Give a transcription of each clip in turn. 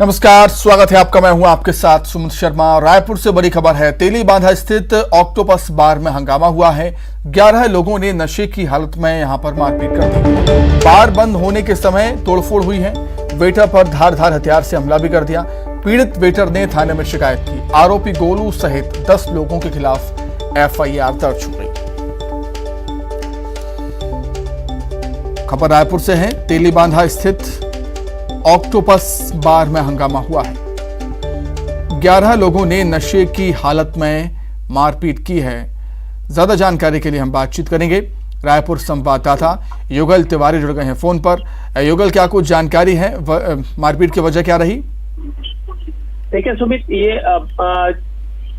नमस्कार, स्वागत है आपका। मैं हूं आपके साथ सुमित शर्मा। रायपुर से बड़ी खबर है। तेली बांधा स्थित ऑक्टोपस बार में हंगामा हुआ है। 11 लोगों ने नशे की हालत में यहां पर मारपीट कर दी। बार बंद होने के समय तोड़फोड़ हुई है। वेटर पर धारदार हथियार से हमला भी कर दिया। पीड़ित वेटर ने थाने में शिकायत की। आरोपी गोलू सहित 10 लोगों के खिलाफ FIR दर्ज हो गई। खबर रायपुर से है। तेली बांधा स्थित ऑक्टोपस बार में हंगामा हुआ है। 11 लोगों ने नशे की हालत में मारपीट की है। ज्यादा जानकारी के लिए हम बातचीत करेंगे। रायपुर संवाददाता युगल तिवारी जुड़ गए हैं फोन पर। युगल, क्या कुछ जानकारी है? मारपीट की वजह क्या रही? देखिए सुमित, ये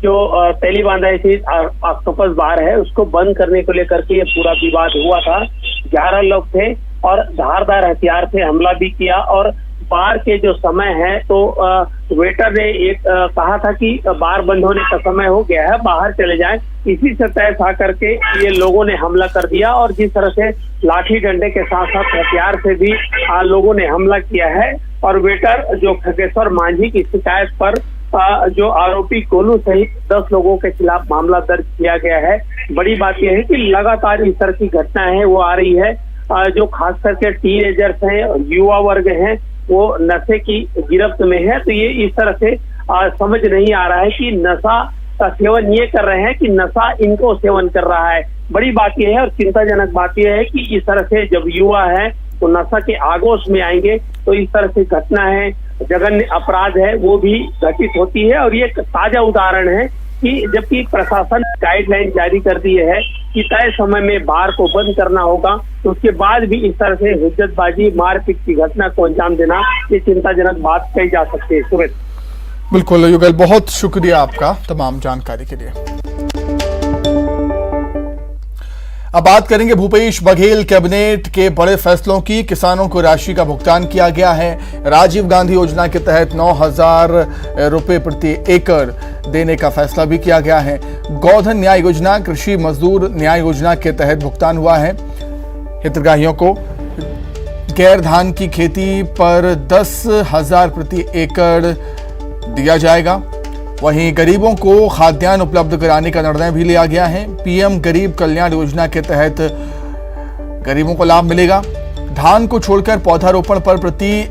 जो तेली बांधा स्थित ऑक्टोपस बार है उसको बंद करने को लेकर के ये पूरा विवाद हुआ था। 11 लोग थे और धारदार हथियार से हमला भी किया। और बार के जो समय है तो वेटर ने एक कहा था कि बार बंद होने का समय हो गया है, बाहर चले जाएं। इसी से तय था करके ये लोगों ने हमला कर दिया और जिस तरह से लाठी डंडे के साथ साथ हथियार से भी लोगों ने हमला किया है। और वेटर जो खगेश्वर मांझी की शिकायत पर जो आरोपी गोलू सहित 10 लोगों के खिलाफ मामला दर्ज किया गया है। बड़ी बात यह है कि लगातार इस तरह की घटनाएं हैं वो आ रही है। जो खास करके टीनेजर्स हैं, युवा वर्ग हैं, वो नशे की गिरफ्त में है। तो ये इस तरह से समझ नहीं आ रहा है कि नशा का सेवन ये कर रहे हैं कि नशा इनको सेवन कर रहा है। बड़ी बात यह है और चिंताजनक बात यह है कि इस तरह से जब युवा है तो नशा के आगोश में आएंगे तो इस तरह से घटना है, जघन्य अपराध है वो भी घटित होती है। और ये एक ताजा उदाहरण है कि जबकि प्रशासन गाइडलाइन जारी कर दी है कि तय समय में बार को बंद करना होगा, तो उसके बाद भी इस तरह से हुज्जतबाजी, मारपीट की घटना को अंजाम देना ये चिंताजनक बात कही जा सकती है। सुमित, बिल्कुल युगल, बहुत शुक्रिया आपका तमाम जानकारी के लिए। अब बात करेंगे भूपेश बघेल कैबिनेट के बड़े फैसलों की। किसानों को राशि का भुगतान किया गया है। राजीव गांधी योजना के तहत 9,000 रुपए प्रति एकड़ देने का फैसला भी किया गया है। गोधन न्याय योजना, कृषि मजदूर न्याय योजना के तहत भुगतान हुआ है। हितग्राहियों को गैर धान की खेती पर 10,000 प्रति एकड़ दिया जाएगा। वहीं गरीबों को खाद्यान्न उपलब्ध कराने का निर्णय भी लिया गया है। PM गरीब कल्याण योजना के तहत गरीबों को लाभ मिलेगा। धान को छोड़कर पौधारोपण पर प्रति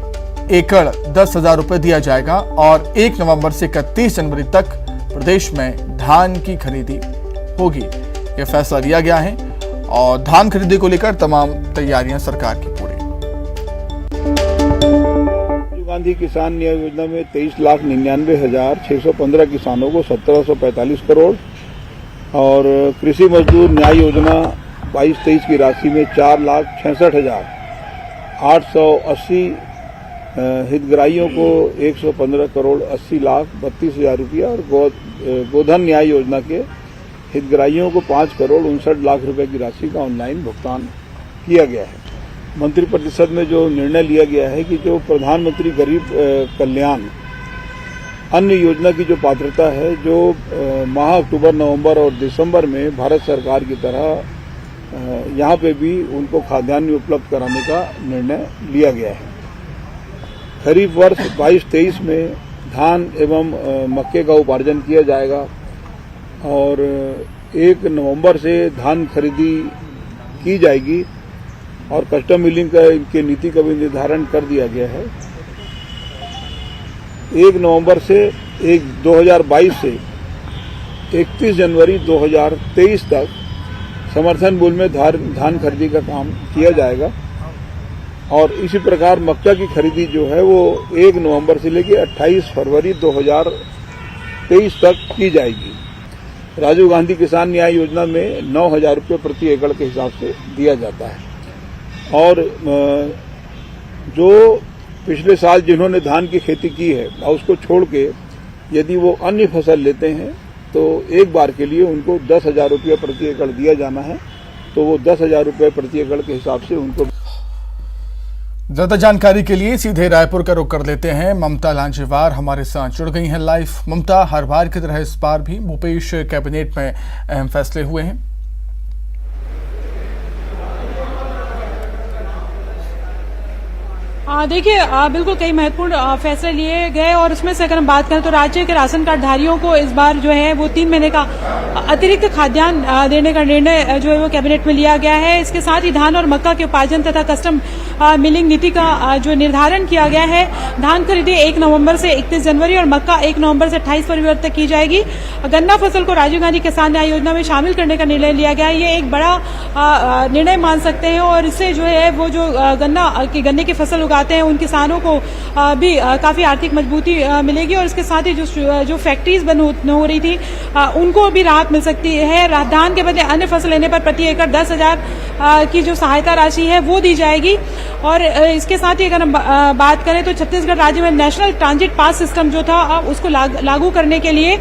एकड़ 10,000 रुपए दिया जाएगा। और 1 नवंबर से 31 जनवरी तक प्रदेश में धान की खरीदी होगी। यह फैसला लिया गया है और धान खरीदी को लेकर तमाम तैयारियां सरकार की पूरी। गांधी किसान न्याय योजना में 23,99,615 किसानों को 1,745 करोड़ और कृषि मजदूर न्याय योजना 22-23 की राशि में 4,66,880 हितग्राहियों को 115 करोड़ 80,32,000 रुपया और गोधन न्याय योजना के हितग्राहियों को 5 करोड़ 59 लाख रुपए की राशि का ऑनलाइन भुगतान किया गया है। मंत्रिपरिषद में जो निर्णय लिया गया है कि जो प्रधानमंत्री गरीब कल्याण अन्न योजना की जो पात्रता है, जो माह अक्टूबर, नवंबर और दिसंबर में भारत सरकार की तरह यहाँ पे भी उनको खाद्यान्न उपलब्ध कराने का निर्णय लिया गया है। खरीफ वर्ष 22-23 में धान एवं मक्के का उपार्जन किया जाएगा और 1 नवंबर से धान खरीदी की जाएगी और कस्टम मिलिंग का इनके नीति का भी निर्धारण कर दिया गया है। 1 नवंबर से 2022 से 31 जनवरी 2023 तक समर्थन मूल्य में धान खरीदी का काम किया जाएगा। और इसी प्रकार मक्का की खरीदी जो है वो 1 नवंबर से लेकर 28 फरवरी 2023 तक की जाएगी। राजीव गांधी किसान न्याय योजना में 9,000 रुपये प्रति एकड़ के हिसाब से दिया जाता है। और जो पिछले साल जिन्होंने धान की खेती की है उसको छोड़ के यदि वो अन्य फसल लेते हैं तो एक बार के लिए उनको 10,000 रुपये प्रति एकड़ दिया जाना है। तो वो 10,000 रुपये प्रति एकड़ के हिसाब से उनको। ज्यादा जानकारी के लिए सीधे रायपुर का रुख कर लेते हैं। ममता लांजेवार हमारे साथ जुड़ गई हैं लाइव। ममता, हर बार की तरह इस बार भी भूपेश कैबिनेट में अहम फैसले हुए हैं। देखिए बिल्कुल कई महत्वपूर्ण फैसले लिए गए और उसमें से अगर हम बात करें तो राज्य के राशन कार्ड धारियों को इस बार जो है वो 3 महीने का अतिरिक्त खाद्यान्न देने का निर्णय जो है वो कैबिनेट में लिया गया है। इसके साथ ही धान और मक्का के उपार्जन तथा कस्टम मिलिंग नीति का जो निर्धारण किया गया है। धान खरीदी 1 नवंबर से 31 जनवरी और मक्का 1 नवंबर से 28 फरवरी तक की जाएगी। गन्ना फसल को राजीव गांधी किसान न्याय योजना में शामिल करने का निर्णय लिया गया है। ये एक बड़ा निर्णय मान सकते हैं और इससे जो है वो जो गन्ने की फसल उगाते हैं उन किसानों को भी काफी आर्थिक मजबूती मिलेगी और इसके साथ ही जो फैक्ट्रीज बंद हो रही थी उनको भी राहत मिल सकती है। धान के बदले अन्य फसल लेने पर प्रति एकड़ 10,000 की जो सहायता राशि है वो दी जाएगी। और इसके साथ ही अगर हम बात करें तो छत्तीसगढ़ राज्य में नेशनल ट्रांजिट पास सिस्टम जो था उसको लागू करने के लिए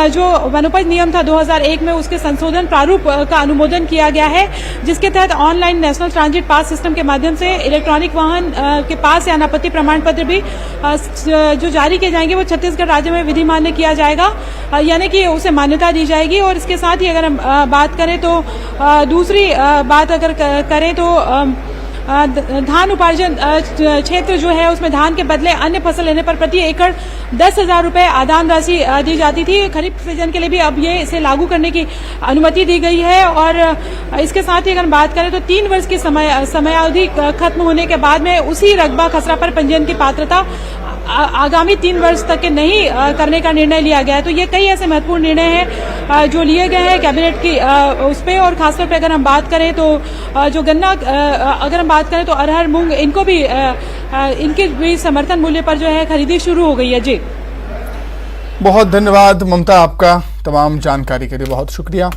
जो वनोपज नियम था 2001 में उसके संशोधन प्रारूप का अनुमोदन किया गया है, जिसके तहत online national transit pass system के माध्यम से इलेक्ट्रॉनिक वाहन के पास या अनापत्ति प्रमाण पत्र भी जो जारी किए जाएंगे वो छत्तीसगढ़ राज्य में विधिमान्य किया जाएगा, यानी कि उसे मान्यता दी जाएगी। और इसके साथ ही अगर हम बात करें तो दूसरी बात अगर करें तो धान उपार्जन क्षेत्र जो है उसमें धान के बदले अन्य फसल लेने पर प्रति एकड़ 10,000 रुपए आदान राशि दी जाती थी। खरीफ सीजन के लिए भी अब ये इसे लागू करने की अनुमति दी गई है। और इसके साथ ही अगर बात करें तो 3 वर्ष की समयावधि खत्म होने के बाद में उसी रकबा खसरा पर पंजीयन की पात्रता आगामी 3 वर्ष तक के नहीं करने का निर्णय लिया गया है। तो ये कई ऐसे महत्वपूर्ण निर्णय हैं जो लिए गए हैं कैबिनेट की उस पे। और खासतौर पे अगर हम बात करें तो जो गन्ना अगर हम बात करें तो अरहर मूंग इनको भी इनके भी समर्थन मूल्य पर जो है खरीदी शुरू हो गई है। जी बहुत धन्यवाद ममता, आपका तमाम जानकारी के लिए बहुत शुक्रिया।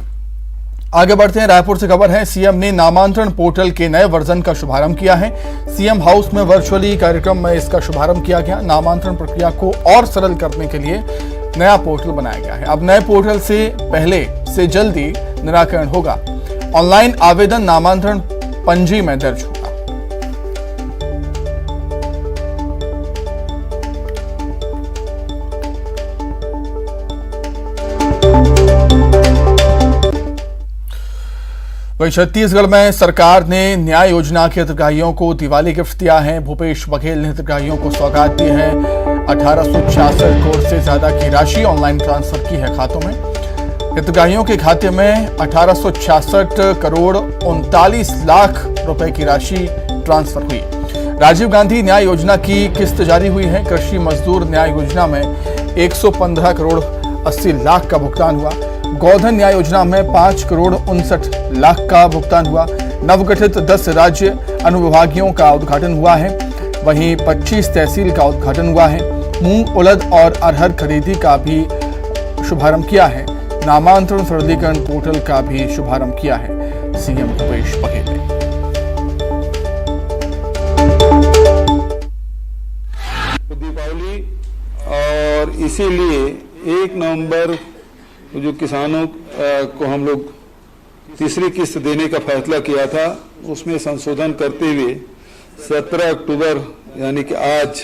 आगे बढ़ते हैं, रायपुर से खबर है। सीएम ने नामांतरण पोर्टल के नए वर्जन का शुभारंभ किया है। सीएम हाउस में वर्चुअली कार्यक्रम में इसका शुभारंभ किया गया। नामांतरण प्रक्रिया को और सरल करने के लिए नया पोर्टल बनाया गया है। अब नए पोर्टल से पहले से जल्दी निराकरण होगा। ऑनलाइन आवेदन नामांतरण पंजी में दर्ज होगा। वहीं छत्तीसगढ़ में सरकार ने न्याय योजना के हितग्राहियों को दिवाली गिफ्ट दिया है। भूपेश बघेल ने हितग्राहियों को सौगात दी है। 1866 करोड़ से ज्यादा की राशि ऑनलाइन ट्रांसफर की है खातों में। हितग्राहियों के खाते में 1866 करोड़ 39 लाख रुपए की राशि ट्रांसफर हुई। राजीव गांधी न्याय योजना की किस्त जारी हुई है। कृषि मजदूर न्याय योजना में 115 करोड़ 80 लाख का भुगतान हुआ। गोधन न्याय योजना में 5 करोड़ 59 लाख का भुगतान हुआ। नवगठित 10 राज्य अनुविभागियों का उद्घाटन हुआ है। वहीं 25 तहसील का उद्घाटन हुआ है। मूंग, उड़द और अरहर खरीदी का भी शुभारंभ किया है। नामांतरण सरलीकरण पोर्टल का भी शुभारंभ किया है सीएम भूपेश बघेल ने। दीपावली और इसीलिए 1 नवंबर जो किसानों को हम लोग तीसरी किस्त देने का फैसला किया था उसमें संशोधन करते हुए 17 अक्टूबर यानी कि आज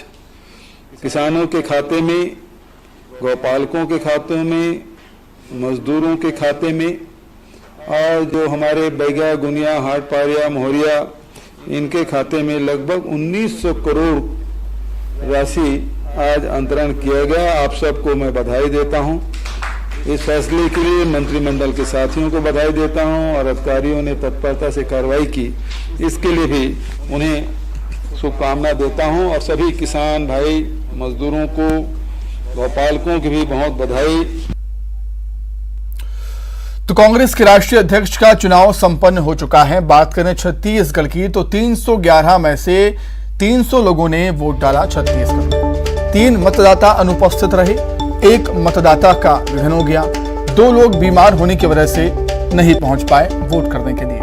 किसानों के खाते में, गौपालकों के खातों में, मजदूरों के खाते में और जो हमारे बैगा, गुनिया, हाटपारिया, मोहरिया इनके खाते में लगभग 1900 करोड़ राशि आज अंतरण किया गया। आप सबको मैं बधाई देता हूं। इस फैसले के लिए मंत्रिमंडल के साथियों को बधाई देता हूं और अधिकारियों ने तत्परता से कार्रवाई की, इसके लिए भी उन्हें शुभकामना देता हूं। और सभी किसान भाई, मजदूरों को, गौपालकों की भी बहुत बधाई। तो कांग्रेस के राष्ट्रीय अध्यक्ष का चुनाव संपन्न हो चुका है। बात करें छत्तीसगढ़ की तो 311 में से 300 लोगों ने वोट डाला। छत्तीसगढ़ में 3 मतदाता अनुपस्थित रहे। 1 मतदाता का निधन हो गया। 2 लोग बीमार होने की वजह से नहीं पहुंच पाए वोट करने के लिए।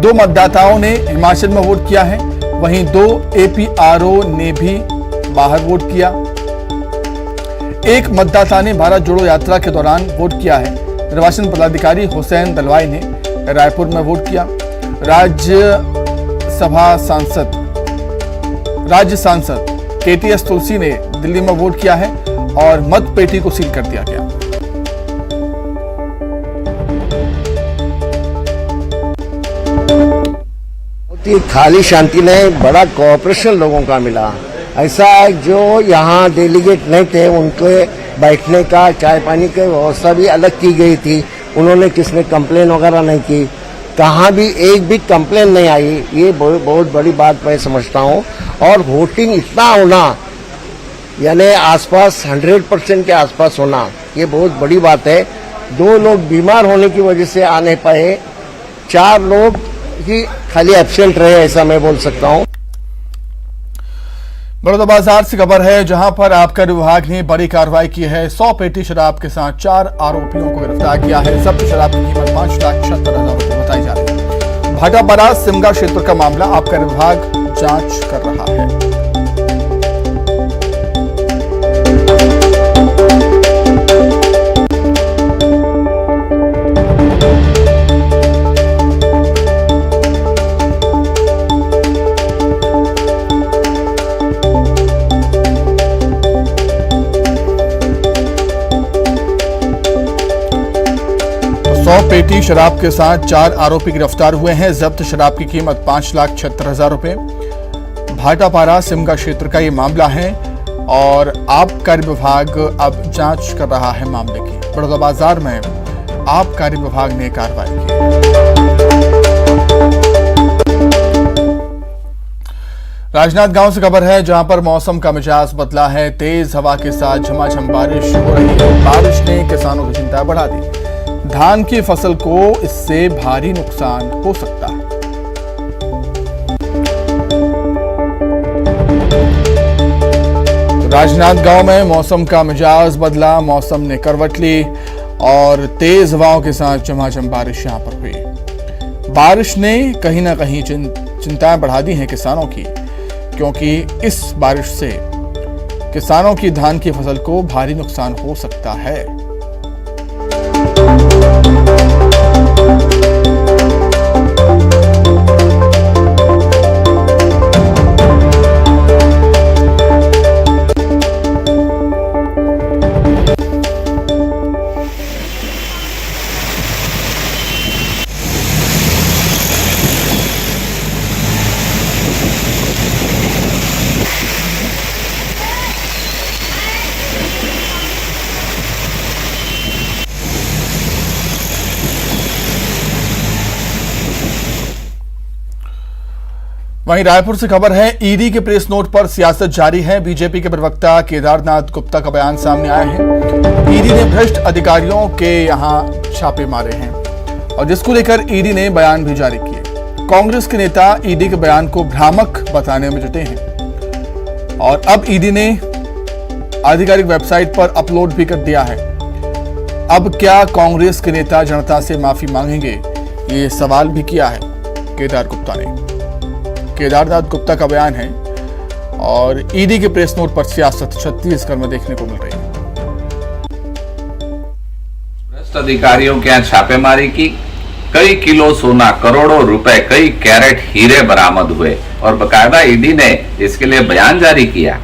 2 मतदाताओं ने हिमाचल में वोट किया है। वहीं 2 APRO ने भी बाहर वोट किया। 1 मतदाता ने भारत जोड़ो यात्रा के दौरान वोट किया है। निर्वाचन पदाधिकारी हुसैन दलवाई ने रायपुर में वोट किया। राज्य सांसद KTS तुलसी ने दिल्ली में वोट किया है और मत पेटी को सील कर दिया गया। खाली शांति नहीं, बड़ा कोऑपरेशन लोगों का मिला। ऐसा जो यहाँ डेलीगेट नहीं थे उनके बैठने का, चाय पानी की व्यवस्था भी अलग की गई थी। उन्होंने किसने कंप्लेन वगैरह नहीं की, कहाँ भी एक भी कंप्लेन नहीं आई। ये बहुत बड़ी बात मैं समझता हूँ। और वोटिंग इतना होना, यानी आसपास 100% के आसपास होना, ये बहुत बड़ी बात है। 2 लोग बीमार होने की वजह से आ नहीं पाए, 4 लोग ही खाली एब्सेंट रहे, ऐसा मैं बोल सकता हूँ। बड़ौदा बाजार से खबर है, जहां पर आबकारी विभाग ने बड़ी कार्रवाई की है। 100 पेटी शराब के साथ 4 आरोपियों को गिरफ्तार किया है। जब्त शराब की कीमत 5,76,000 रुपए बताई जा रही है। भाटापारा सिमगा क्षेत्र का मामला आबकारी विभाग जांच कर रहा है। पेटी शराब के साथ 4 आरोपी गिरफ्तार हुए हैं। जब्त शराब की कीमत 5,76,000 रुपए। भाटापारा सिमगा क्षेत्र का ये मामला है और आबकारी विभाग अब जांच कर रहा है मामले की। बड़ौदा बाजार में आबकारी विभाग ने कार्रवाई की। राजनांदगांव से खबर है, जहां पर मौसम का मिजाज बदला है। तेज हवा के साथ झमाझम बारिश हो रही है। बारिश ने किसानों की चिंता बढ़ा दी। धान की फसल को इससे भारी नुकसान हो सकता है। राजनांदगांव में मौसम का मिजाज बदला, मौसम ने करवट ली और तेज हवाओं के साथ झमाझम बारिश यहां पर हुई। बारिश ने कहीं ना कहीं चिंताएं बढ़ा दी हैं किसानों की, क्योंकि इस बारिश से किसानों की धान की फसल को भारी नुकसान हो सकता है। वहीं रायपुर से खबर है, ईडी के प्रेस नोट पर सियासत जारी है। बीजेपी के प्रवक्ता केदारनाथ गुप्ता का बयान सामने आया है। ईडी ने भ्रष्ट अधिकारियों के यहां छापे मारे हैं और जिसको लेकर ईडी ने बयान भी जारी किए। कांग्रेस के नेता ईडी के बयान को भ्रामक बताने में जुटे हैं और अब ईडी ने आधिकारिक वेबसाइट पर अपलोड भी कर दिया है। अब क्या कांग्रेस के नेता जनता से माफी मांगेंगे, ये सवाल भी किया है केदार गुप्ता ने। केदारनाथ गुप्ता का बयान है और ईडी के प्रेस नोट पर सियासत छत्तीसगढ़ में देखने को मिल रही है। भ्रष्ट अधिकारियों के यहाँ छापेमारी की, कई किलो सोना, करोड़ों रुपए, कई कैरेट हीरे बरामद हुए और बकायदा ईडी ने इसके लिए बयान जारी किया।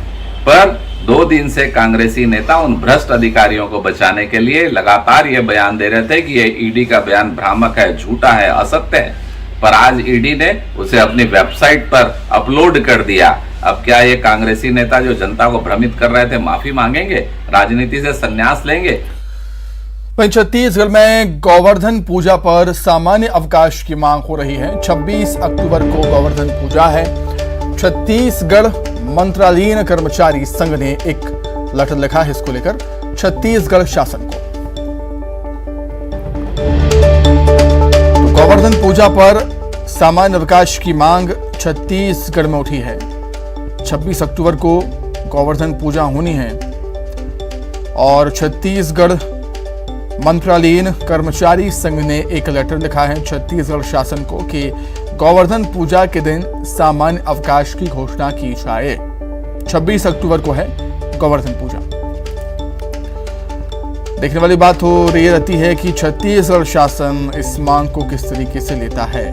पर 2 दिन से कांग्रेसी नेता उन भ्रष्ट अधिकारियों को बचाने के लिए लगातार ये बयान दे रहे थे कि ये ईडी का बयान भ्रामक है, झूठा है, असत्य है। पर आज ईडी ने उसे अपनी वेबसाइट पर अपलोड कर दिया। अब क्या ये कांग्रेसी नेता जो जनता को भ्रमित कर रहे थे माफी मांगेंगे, राजनीति से संन्यास लेंगे? वहीं छत्तीसगढ़ में गोवर्धन पूजा पर सामान्य अवकाश की मांग हो रही है। 26 अक्टूबर को गोवर्धन पूजा है। छत्तीसगढ़ मंत्रालयीन कर्मचारी संघ ने एक लेटर लिखा है इसको लेकर छत्तीसगढ़ शासन को। गोवर्धन पूजा पर सामान्य अवकाश की मांग छत्तीसगढ़ में उठी है। 26 अक्टूबर को गोवर्धन पूजा होनी है और छत्तीसगढ़ मंत्रालयीन कर्मचारी संघ ने एक लेटर लिखा है छत्तीसगढ़ शासन को कि गोवर्धन पूजा के दिन सामान्य अवकाश की घोषणा की जाए। 26 अक्टूबर को है गोवर्धन पूजा। देखने वाली बात हो रही रहती है कि छत्तीसगढ़ शासन इस मांग को किस तरीके से लेता है।